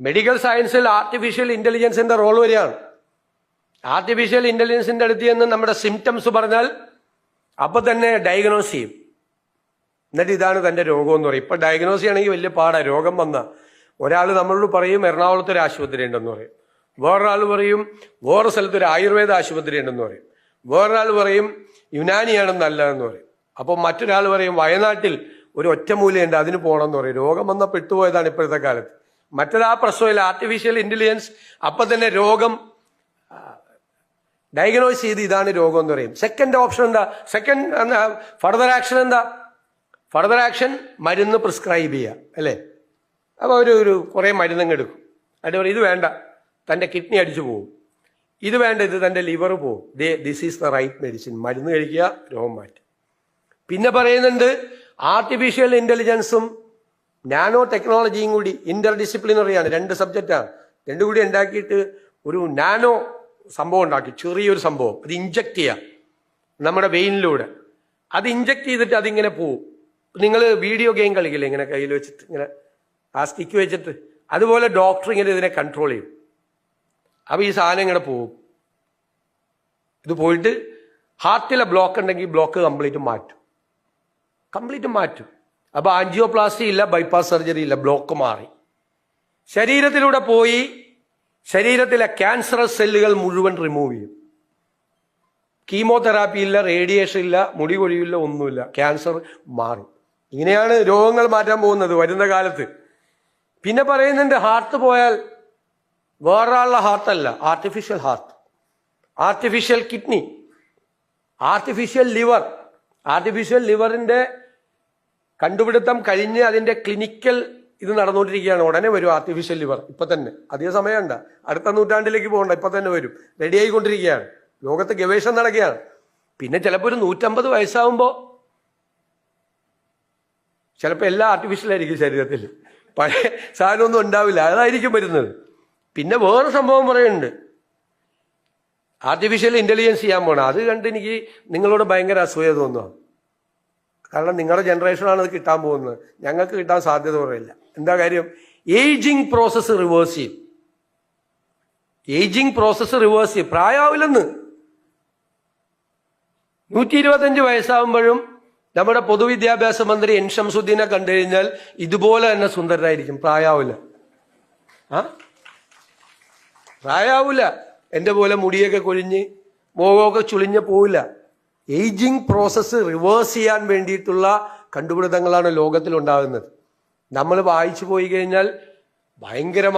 Medical സയൻസിൽ artificial ഇന്റലിജൻസിന്റെ role വരികയാണ്. Artificial ഇന്റലിജൻസിന്റെ അടുത്ത് നിന്ന് നമ്മുടെ സിംറ്റംസ് പറഞ്ഞാൽ അപ്പൊ തന്നെ ഡയഗ്നോസ് ചെയ്യും. എന്നിട്ട് ഇതാണ് തന്റെ രോഗം എന്ന് പറയും. ഇപ്പൊ ഡയഗ്നോസ് ചെയ്യണമെങ്കിൽ വലിയ പാടാ. രോഗം വന്ന ഒരാൾ നമ്മളോട് പറയും എറണാകുളത്ത് ഒരു ആശുപത്രി ഉണ്ടെന്ന് പറയും, വേറൊരാൾ പറയും വേറെ സ്ഥലത്ത് ഒരു ആയുർവേദ ആശുപത്രി ഉണ്ടെന്ന് പറയും, വേറൊരാൾ പറയും യുനാനിയാണ് നല്ലതെന്ന് പറയും. അപ്പോൾ മറ്റൊരാൾ പറയും വയനാട്ടിൽ ഒരു ഒറ്റമൂലയുണ്ട് അതിന് പോകണമെന്ന് പറയും. രോഗം വന്ന പെട്ടുപോയതാണ് ഇപ്പോഴത്തെ കാലത്ത്. മറ്റൊരാ പ്രശ്നമില്ല, ആർട്ടിഫിഷ്യൽ ഇന്റലിജൻസ് അപ്പൊ തന്നെ രോഗം ഡയഗ്നോസ് ചെയ്ത് ഇതാണ് രോഗം എന്ന് പറയും. സെക്കൻഡ് ഓപ്ഷൻ എന്താ? ഫർദർ ആക്ഷൻ എന്താ? ഫർദർ ആക്ഷൻ മരുന്ന് പ്രിസ്ക്രൈബ് ചെയ്യുക അല്ലേ? അപ്പോൾ ഒരു കുറേ മരുന്നങ്ങ് എടുക്കും. അതിൻ്റെ പറയും ഇത് വേണ്ട, തൻ്റെ കിഡ്നി അടിച്ചു പോകും, ഇത് വേണ്ട, ഇത് തൻ്റെ ലിവർ പോകും, this is the right medicine, മരുന്ന് കഴിക്കുക, രോഗം മാറ്റും. പിന്നെ പറയുന്നുണ്ട് ആർട്ടിഫിഷ്യൽ ഇന്റലിജൻസും നാനോ ടെക്നോളജിയും കൂടി ഇന്റർ ഡിസിപ്ലിനറിയാണ്, രണ്ട് സബ്ജക്റ്റാണ്, രണ്ടും കൂടി ഉണ്ടാക്കിയിട്ട് ഒരു നാനോ സംഭവം ഉണ്ടാക്കി, ചെറിയൊരു സംഭവം. അത് ഇഞ്ചക്ട് ചെയ്യാം നമ്മുടെ വെയിനിലൂടെ. അത് ഇഞ്ചക്ട് ചെയ്തിട്ട് അതിങ്ങനെ പോവും. നിങ്ങൾ വീഡിയോ ഗെയിം കളിക്കില്ലേ ഇങ്ങനെ കയ്യിൽ വെച്ചിട്ട് ഇങ്ങനെ ആ സ്റ്റിക്ക് വെച്ചിട്ട്, അതുപോലെ ഡോക്ടർ ഇങ്ങനെ ഇതിനെ കൺട്രോൾ ചെയ്യും. അപ്പോൾ ഈ സാധനം ഇങ്ങനെ പോവും. ഇത് പോയിട്ട് ഹാർട്ടിലെ ബ്ലോക്ക് ഉണ്ടെങ്കിൽ ബ്ലോക്ക് കംപ്ലീറ്റ് മാറ്റും. അപ്പോൾ ആൻജിയോപ്ലാസ്റ്റി ഇല്ല, ബൈപ്പാസ് സർജറി ഇല്ല, ബ്ലോക്ക് മാറി. ശരീരത്തിലൂടെ പോയി ശരീരത്തിലെ ക്യാൻസറസ് സെല്ലുകൾ മുഴുവൻ റിമൂവ് ചെയ്യും. കീമോതെറാപ്പി ഇല്ല, റേഡിയേഷൻ ഇല്ല, മുടി കൊഴിയില്ല, ഒന്നുമില്ല, ക്യാൻസർ മാറി. ഇങ്ങനെയാണ് രോഗങ്ങൾ മാറ്റാൻ പോകുന്നത് വരുന്ന കാലത്ത്. പിന്നെ പറയുന്നുണ്ട് ഹാർട്ട് പോയാൽ വേറൊരാളുടെ ഹാർട്ടല്ല, artificial heart, artificial kidney, artificial liver. Artificial ലിവറിന്റെ കണ്ടുപിടുത്തം കഴിഞ്ഞ് അതിന്റെ ക്ലിനിക്കൽ ഇത് നടന്നുകൊണ്ടിരിക്കുകയാണ്. ഉടനെ വരും ആർട്ടിഫിഷ്യൽ ലിവർ. ഇപ്പൊ തന്നെ, അധിക സമയമുണ്ട, അടുത്ത നൂറ്റാണ്ടിലേക്ക് പോകണ്ട, ഇപ്പൊ തന്നെ വരും, റെഡി ആയിക്കൊണ്ടിരിക്കുകയാണ്. ലോകത്ത് ഗവേഷണം നടക്കുകയാണ്. പിന്നെ ചിലപ്പോൾ ഒരു 150 വയസ്സാവുമ്പോൾ ചിലപ്പോൾ എല്ലാം ആർട്ടിഫിഷ്യൽ ആയിരിക്കും ശരീരത്തിൽ, പഴയ സാധനമൊന്നും ഉണ്ടാവില്ല, അതായിരിക്കും വരുന്നത്. പിന്നെ വേറെ സംഭവം പറയുന്നുണ്ട്, ആർട്ടിഫിഷ്യൽ ഇന്റലിജൻസ് ചെയ്യാൻ പോകണം. അത് കണ്ട് എനിക്ക് നിങ്ങളോട് ഭയങ്കര അസൂയ തോന്നുക. കാരണം നിങ്ങളുടെ ജനറേഷനാണ് അത് കിട്ടാൻ പോകുന്നത്, ഞങ്ങൾക്ക് കിട്ടാൻ സാധ്യത കുറയില്ല. എന്താ കാര്യം? ഏജിങ് പ്രോസസ്സ് റിവേഴ്സ് ചെയ്യും. ഏജിങ് പ്രോസസ്സ് റിവേഴ്സ് ചെയ്യും. പ്രായമാവില്ലെന്ന്. 125 വയസ്സാവുമ്പോഴും നമ്മുടെ പൊതുവിദ്യാഭ്യാസ മന്ത്രി എൻ ഷംസുദ്ദീനെ കണ്ടു കഴിഞ്ഞാൽ ഇതുപോലെ തന്നെ സുന്ദരനായിരിക്കും. പ്രായാവില്ല. പ്രായാവില്ല. എൻ്റെ പോലെ മുടിയൊക്കെ കൊഴിഞ്ഞ് മുഖമൊക്കെ ചുളിഞ്ഞ് പോവില്ല. ഏജിങ് പ്രോസസ്സ് റിവേഴ്സ് ചെയ്യാൻ വേണ്ടിയിട്ടുള്ള കണ്ടുപിടുത്തങ്ങളാണ് ലോകത്തിൽ ഉണ്ടാകുന്നത്. നമ്മൾ വായിച്ചു പോയി കഴിഞ്ഞാൽ ഭയങ്കരമായി